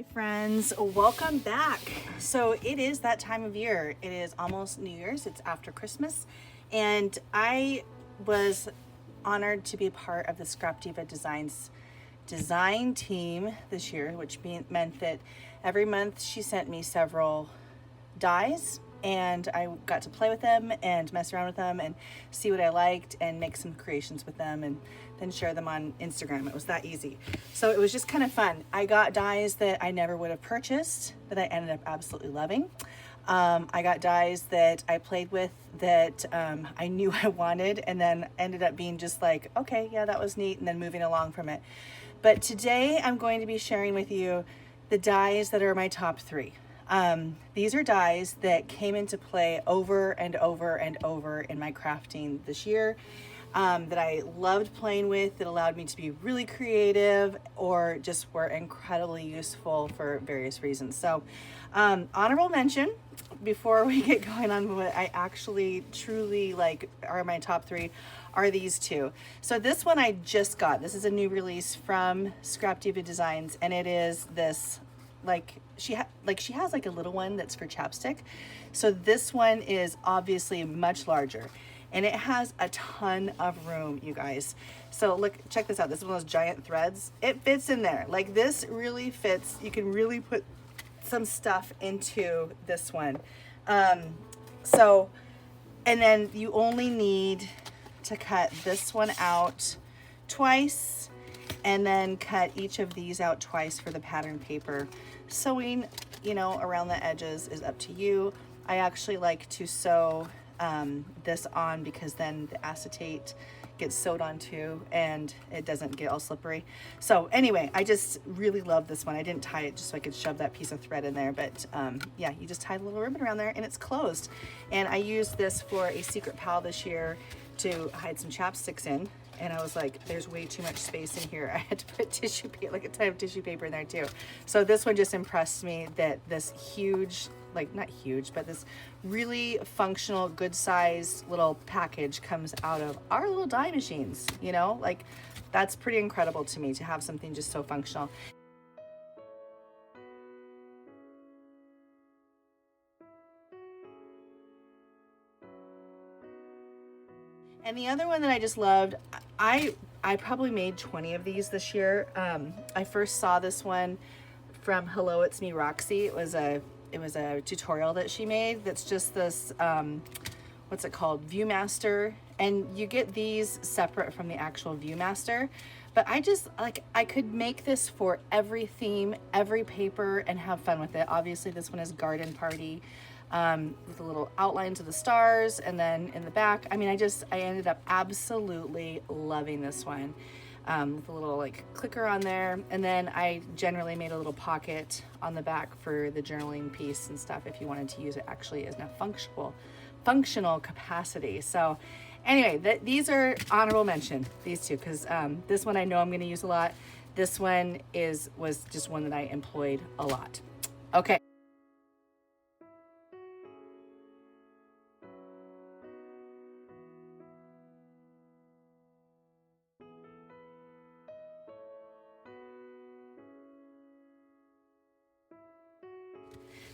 Hi friends, welcome back. So it is that time of year. It is almost New Year's, it's after Christmas, and I was honored to be a part of the Scrap Diva Designs design team this year, which meant that every month she sent me several dies and I got to play with them and mess around with them and see what I liked and make some creations with them and then share them on Instagram. It was that easy. So it was just kind of fun. I got dies that I never would have purchased that I ended up absolutely loving. I got dies that I played with that I knew I wanted and then ended up being just like, okay, yeah, that was neat, and then moving along from it. But today I'm going to be sharing with you the dies that are my top three. These are dies that came into play over and over and over in my crafting this year, that I loved playing with, that allowed me to be really creative or just were incredibly useful for various reasons. So honorable mention before we get going on what I actually truly like are my top three are these two. So this one I just got. This is a new release from Scrap Diva Designs, and it is this she has like a little one that's for chapstick. So this one is obviously much larger and it has a ton of room, you guys. So look, check this out. This is one of those giant threads. It fits in there. Like, this really fits. You can really put some stuff into this one. And then you only need to cut this one out twice and then cut each of these out twice for the pattern paper. Sewing, around the edges is up to you. I actually like to sew this on because then the acetate gets sewed onto and it doesn't get all slippery. So anyway, I just really love this one. I didn't tie it just so I could shove that piece of thread in there, but yeah, you just tie a little ribbon around there and it's closed. And I used this for a secret pal this year to hide some chapsticks in. And I was like, there's way too much space in here. I had to put tissue paper, like a ton of tissue paper in there too. So this one just impressed me that this huge, not huge, but this really functional, good sized little package comes out of our little die machines, that's pretty incredible to me to have something just so functional. And the other one that I just loved, I probably made 20 of these this year. I first saw this one from Hello, It's Me Roxy. It was a tutorial that she made that's just this, what's it called? Viewmaster. And you get these separate from the actual Viewmaster. But I could make this for every theme, every paper, and have fun with it. Obviously, this one is Garden Party. With the little outlines of the stars, and then in the back, I ended up absolutely loving this one, with a little clicker on there. And then I generally made a little pocket on the back for the journaling piece and stuff if you wanted to use it actually as a functional capacity. So anyway, these are honorable mention, these two, because this one I know I'm going to use a lot. This one was just one that I employed a lot. Okay.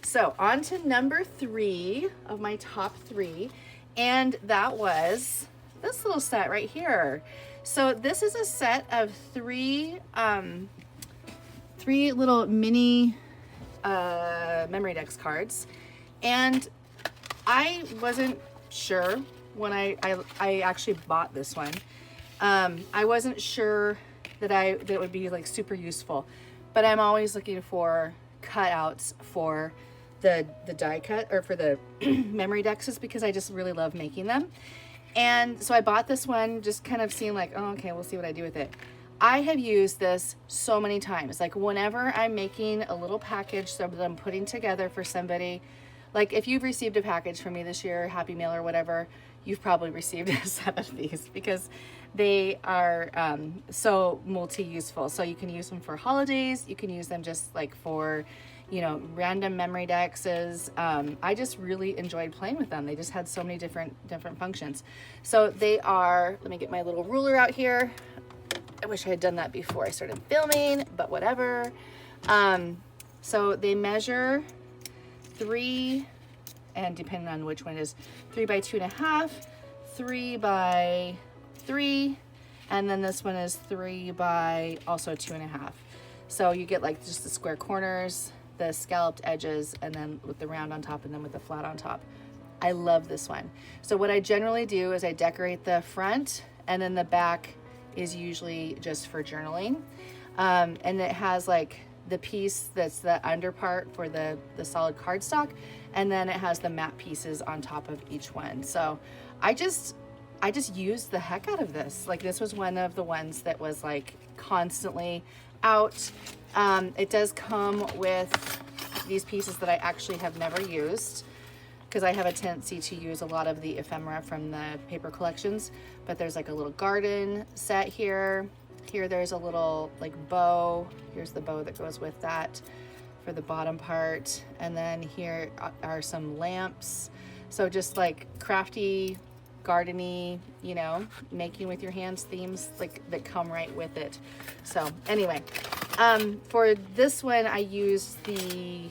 So on to number 3 of my top 3, and that was this little set right here. So this is a set of three little mini Memory Dex cards, and I wasn't sure when I actually bought this one. I wasn't sure that it would be super useful, but I'm always looking for cutouts for the die cut or for the memory dexes because I just really love making them. And so I bought this one just kind of seeing oh, okay, we'll see what I do with it. I have used this so many times. Whenever I'm making a little package that I'm putting together for somebody, if you've received a package from me this year, Happy Mail or whatever, you've probably received a set of these because they are so multi-useful. So you can use them for holidays. You can use them just for random memory dexes. I just really enjoyed playing with them. They just had so many different functions. So they are, let me get my little ruler out here. I wish I had done that before I started filming, but whatever. So they measure 3, and depending on which one it is, 3 by 2.5, 3 by 3, and then this one is 3 by also 2.5. So you get like just the square corners, the scalloped edges, and then with the round on top and then with the flat on top. I love this one. So what I generally do is I decorate the front, and then the back is usually just for journaling. And it has like the piece that's the under part for the solid cardstock, and then it has the matte pieces on top of each one. So I just used the heck out of this. Like, this was one of the ones that was like constantly out. It does come with these pieces that I actually have never used, because I have a tendency to use a lot of the ephemera from the paper collections. But there's like a little garden set here. Here there's a little like bow. Here's the bow that goes with that for the bottom part. And then here are some lamps. So just like crafty, gardeny, you know, making with your hands themes like that come right with it. So anyway, for this one I used the,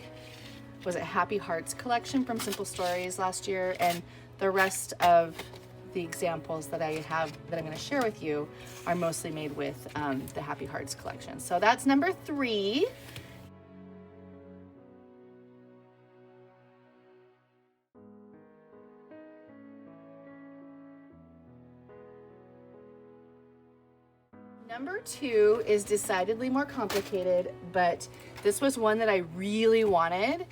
was it Happy Hearts collection from Simple Stories last year, and the rest of the examples that I have that I'm going to share with you are mostly made with the Happy Hearts collection. So that's number 3. Number 2 is decidedly more complicated, but this was one that I really wanted.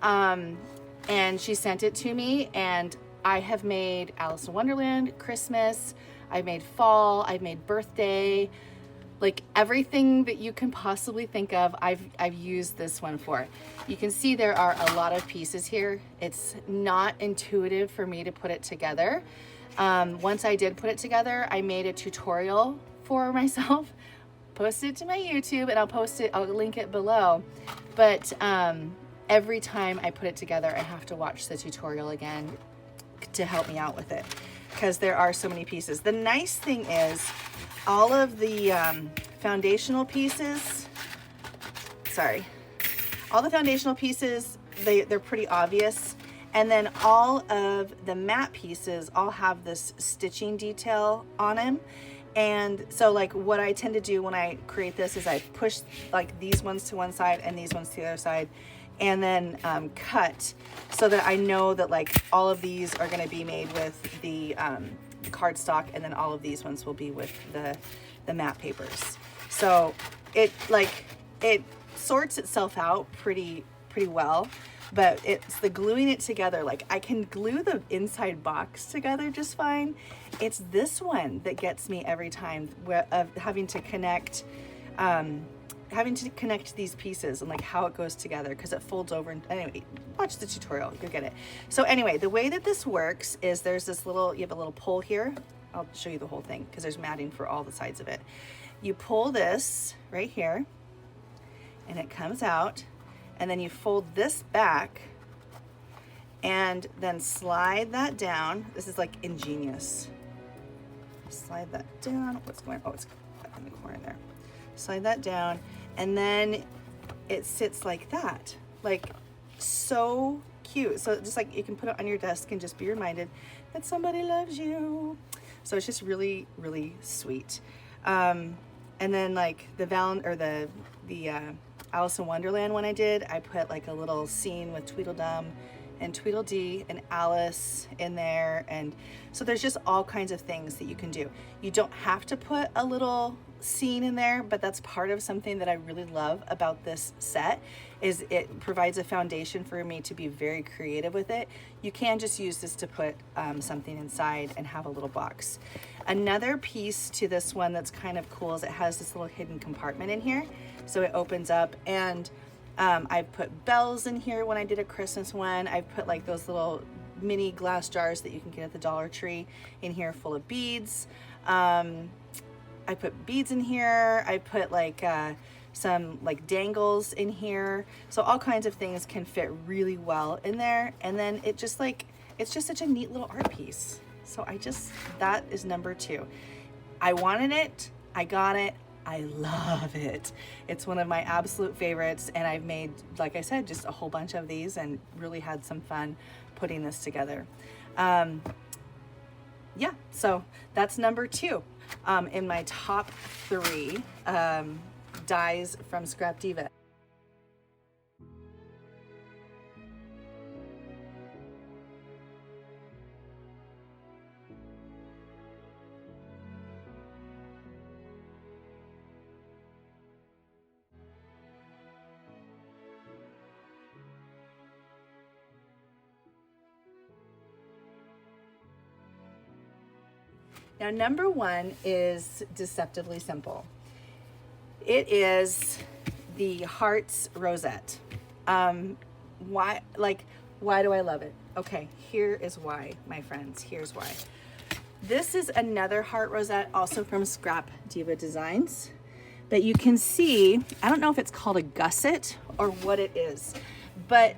And she sent it to me, and I have made Alice in Wonderland, Christmas, I've made fall, I've made birthday, like everything that you can possibly think of, I've used this one for. You can see there are a lot of pieces here. It's not intuitive for me to put it together. Once I did put it together, I made a tutorial for myself, posted it to my YouTube, and I'll link it below. But every time I put it together, I have to watch the tutorial again to help me out with it, because there are so many pieces. The nice thing is all of the foundational pieces, they're pretty obvious. And then all of the matte pieces all have this stitching detail on them. And so like what I tend to do when I create this is I push like these ones to one side and these ones to the other side, and then cut so that I know that like all of these are going to be made with the cardstock, and then all of these ones will be with the matte papers. So it sorts itself out pretty well. But it's the gluing it together. Like, I can glue the inside box together just fine. It's this one that gets me every time, of having to connect these pieces and like how it goes together, because it folds over. And anyway, watch the tutorial, you'll get it. So anyway, the way that this works is there's this little, you have a little pull here. I'll show you the whole thing because there's matting for all the sides of it. You pull this right here and it comes out. And then you fold this back and then slide that down. This is like ingenious. Slide that down. What's going on? Oh, it's in the corner there. Slide that down. And then it sits like that. Like, so cute. So just like you can put it on your desk and just be reminded that somebody loves you. So it's just really, really sweet. And then like the Alice in Wonderland one I did, I put like a little scene with Tweedledum and Tweedledee and Alice in there. And so there's just all kinds of things that you can do. You don't have to put a little scene in there, but that's part of something that I really love about this set, is it provides a foundation for me to be very creative with it. You can just use this to put something inside and have a little box. Another piece to this one that's kind of cool is it has this little hidden compartment in here. So it opens up, and I've put bells in here when I did a Christmas one. I've put like those little mini glass jars that you can get at the Dollar Tree in here full of beads. I put beads in here. I put like some like dangles in here. So all kinds of things can fit really well in there. And then it just like, it's just such a neat little art piece. So that is number 2. I wanted it, I got it, I love it. It's one of my absolute favorites, and I've made, like I said, just a whole bunch of these and really had some fun putting this together. Yeah, so that's number 2 in my top 3 dies from Scrap Diva. Now, number 1 is deceptively simple. It is the Hearts Rosette. Why do I love it? Okay, here is why, my friends. Here's why. This is another heart rosette, also from Scrap Diva Designs. But you can see, I don't know if it's called a gusset or what it is, but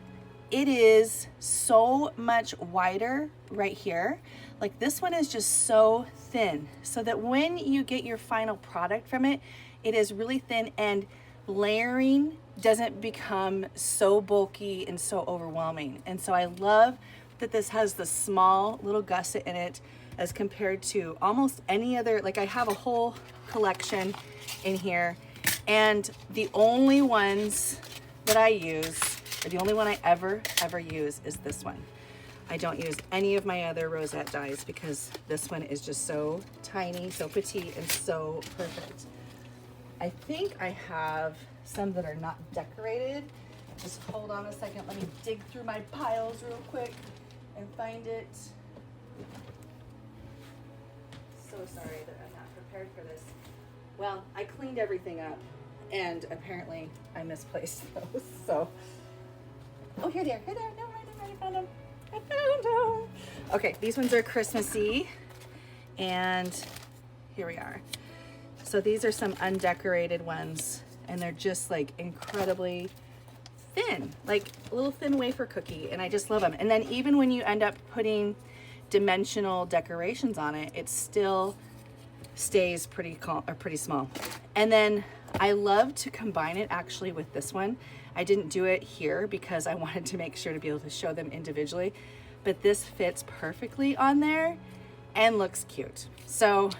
it is so much wider right here. Like, this one is just so thin, so that when you get your final product from it, it is really thin, and layering doesn't become so bulky and so overwhelming. And so I love that this has the small little gusset in it as compared to almost any other. Like, I have a whole collection in here, and the only ones that I use, or the only one I ever use, is this one. I don't use any of my other rosette dies because this one is just so tiny, so petite, and so perfect. I think I have some that are not decorated. Just hold on a second. Let me dig through my piles real quick and find it. So sorry that I'm not prepared for this. Well, I cleaned everything up, and apparently I misplaced those. So, oh, here they are. Here they are. No, I found them. I found them. Okay, these ones are Christmassy, and here we are. So these are some undecorated ones, and they're just like incredibly thin, like a little thin wafer cookie, and I just love them. And then even when you end up putting dimensional decorations on it, it still stays pretty small. And then I love to combine it actually with this one. I didn't do it here because I wanted to make sure to be able to show them individually, but this fits perfectly on there and looks cute. So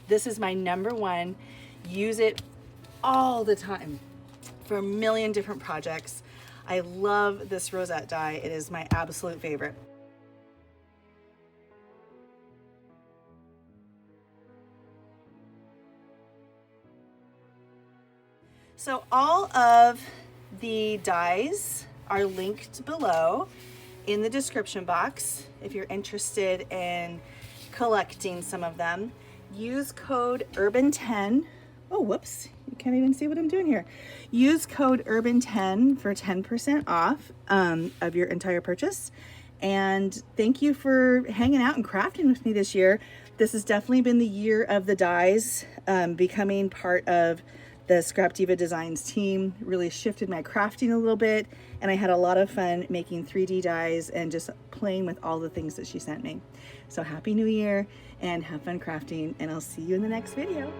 this is my number 1. Use it all the time for a million different projects. I love this rosette die. It is my absolute favorite. So all of the dies are linked below in the description box if you're interested in collecting some of them. Use code URBAN10. Oh, whoops, you can't even see what I'm doing here. Use code URBAN10 for 10% off of your entire purchase. And thank you for hanging out and crafting with me this year. This has definitely been the year of the dies. Becoming part of the Scrap Diva Designs team really shifted my crafting a little bit, and I had a lot of fun making 3D dies and just playing with all the things that she sent me. So happy new year and have fun crafting, and I'll see you in the next video.